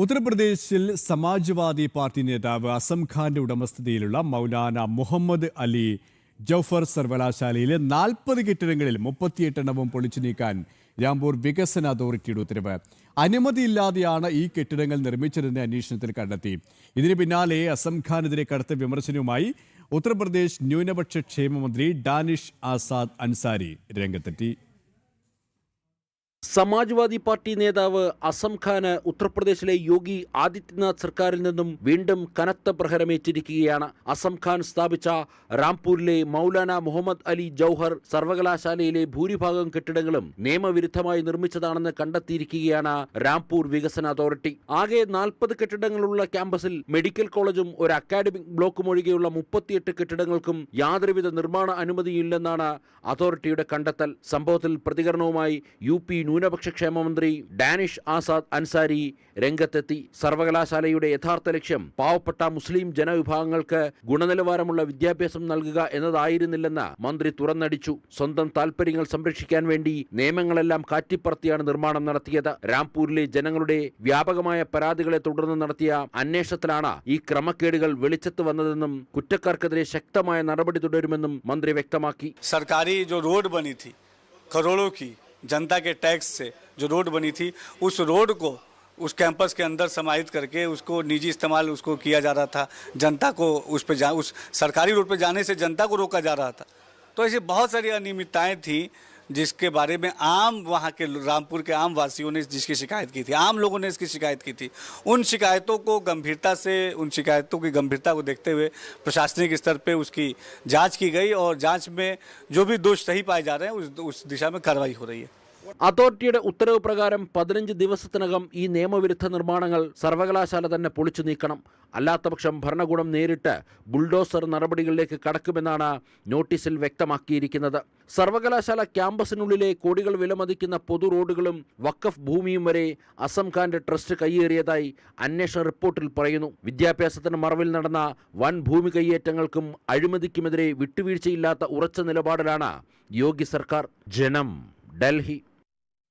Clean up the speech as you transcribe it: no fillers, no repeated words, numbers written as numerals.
ഉത്തർപ്രദേശിൽ സമാജ്വാദി പാർട്ടി നേതാവ് അസം ഖാന്റെ ഉടമസ്ഥതയിലുള്ള മൗലാന മുഹമ്മദ് അലി ജൗഫർ സർവകലാശാലയിലെ 40 കെട്ടിടങ്ങളിൽ 38 എണ്ണവും പൊളിച്ചു നീക്കാൻ രാംപൂർ വികസന അതോറിറ്റിയുടെ ഉത്തരവ്. അനുമതിയില്ലാതെയാണ് ഈ കെട്ടിടങ്ങൾ നിർമ്മിച്ചതെന്ന് അന്വേഷണത്തിൽ കണ്ടെത്തി. ഇതിന് പിന്നാലെ അസം ഖാനെതിരെ കടുത്ത വിമർശനവുമായി ഉത്തർപ്രദേശ് ന്യൂനപക്ഷ ക്ഷേമ മന്ത്രി ഡാനിഷ് ആസാദ് അൻസാരി രംഗത്തെത്തി. സമാജ്വാദി പാർട്ടി നേതാവ് അസം ഖാന് ഉത്തർപ്രദേശിലെ യോഗി ആദിത്യനാഥ് സർക്കാരിൽ നിന്നും വീണ്ടും കനത്ത പ്രഹരമേറ്റിരിക്കുകയാണ്. അസം ഖാൻ സ്ഥാപിച്ച റാംപൂരിലെ മൗലാന മുഹമ്മദ് അലി ജൗഹർ സർവകലാശാലയിലെ ഭൂരിഭാഗം കെട്ടിടങ്ങളും നിയമവിരുദ്ധമായി നിർമ്മിച്ചതാണെന്ന് കണ്ടെത്തിയിരിക്കുകയാണ് റാംപൂർ വികസന അതോറിറ്റി. ആകെ 40 കെട്ടിടങ്ങളുള്ള ക്യാമ്പസിൽ മെഡിക്കൽ കോളേജും ഒരു അക്കാഡമിക് ബ്ലോക്കും ഒഴികെയുള്ള 38 കെട്ടിടങ്ങൾക്കും യാതൊരുവിധ നിർമ്മാണ അനുമതിയില്ലെന്നാണ് അതോറിറ്റിയുടെ കണ്ടെത്തൽ. സംഭവത്തിൽ പ്രതികരണവുമായി UP ന്യൂനപക്ഷ ക്ഷേമ മന്ത്രി ഡാനിഷ് ആസാദ് അൻസാരി രംഗത്തെത്തി. സർവകലാശാലയുടെ യഥാർത്ഥ ലക്ഷ്യം പാവപ്പെട്ട മുസ്ലിം ജനവിഭാഗങ്ങൾക്ക് ഗുണനിലവാരമുള്ള വിദ്യാഭ്യാസം നൽകുക എന്നതായിരുന്നില്ലെന്ന് മന്ത്രി തുറന്നടിച്ചു. സ്വന്തം താൽപര്യങ്ങൾ സംരക്ഷിക്കാൻ വേണ്ടി നിയമങ്ങളെല്ലാം കാറ്റിപ്പറത്തിയാണ് നിർമ്മാണം നടത്തിയത്. രാംപൂരിലെ ജനങ്ങളുടെ വ്യാപകമായ പരാതികളെ തുടർന്ന് നടത്തിയ അന്വേഷണത്തിലാണ് ഈ ക്രമക്കേടുകൾ വെളിച്ചത്ത് വന്നതെന്നും കുറ്റക്കാർക്കെതിരെ ശക്തമായ നടപടി തുടരുമെന്നും മന്ത്രി വ്യക്തമാക്കി. सरकारी जो रोड बनी थी करोड़ों की जनता के टैक्स से जो रोड बनी थी, उस रोड को उस कैंपस के अंदर समाहित करके उसको निजी इस्तेमाल उसको किया जा रहा था। जनता को उस सरकारी रोड पे जाने से जनता को रोका जा रहा था। तो ऐसी बहुत सारी अनियमितताएं थी जिसके बारे में आम वहाँ के रामपुर के आम वासियों ने जिसकी शिकायत की थी, आम लोगों ने इसकी शिकायत की थी। उन शिकायतों को गंभीरता से उन शिकायतों की गंभीरता को देखते हुए प्रशासनिक स्तर पे उसकी जांच की गई और जांच में जो भी दोष सही पाए जा रहे हैं उस दिशा में कार्रवाई हो रही है. അതോറിറ്റിയുടെ ഉത്തരവ് പ്രകാരം 15 ദിവസത്തിനകം ഈ നിയമവിരുദ്ധ നിർമ്മാണങ്ങൾ സർവകലാശാല തന്നെ പൊളിച്ചു നീക്കണം. അല്ലാത്തപക്ഷം ഭരണകൂടം നേരിട്ട് ബുൾഡോസർ നടപടികളിലേക്ക് കടക്കുമെന്നാണ് നോട്ടീസിൽ വ്യക്തമാക്കിയിരിക്കുന്നത്. സർവകലാശാല ക്യാമ്പസിനുള്ളിലെ കോടികൾ വിലമതിക്കുന്ന പൊതു റോഡുകളും വഖഫ് ഭൂമിയും വരെ അസം ഖാന്റെ ട്രസ്റ്റ് കയ്യേറിയതായി അന്വേഷണ റിപ്പോർട്ടിൽ പറയുന്നു. വിദ്യാഭ്യാസത്തിന് മറവിൽ നടന്ന വൻ ഭൂമി കയ്യേറ്റങ്ങൾക്കും അഴിമതിക്കുമെതിരെ വിട്ടുവീഴ്ചയില്ലാത്ത ഉറച്ച നിലപാടിലാണ് യോഗി സർക്കാർ. ജനം, ഡൽഹി.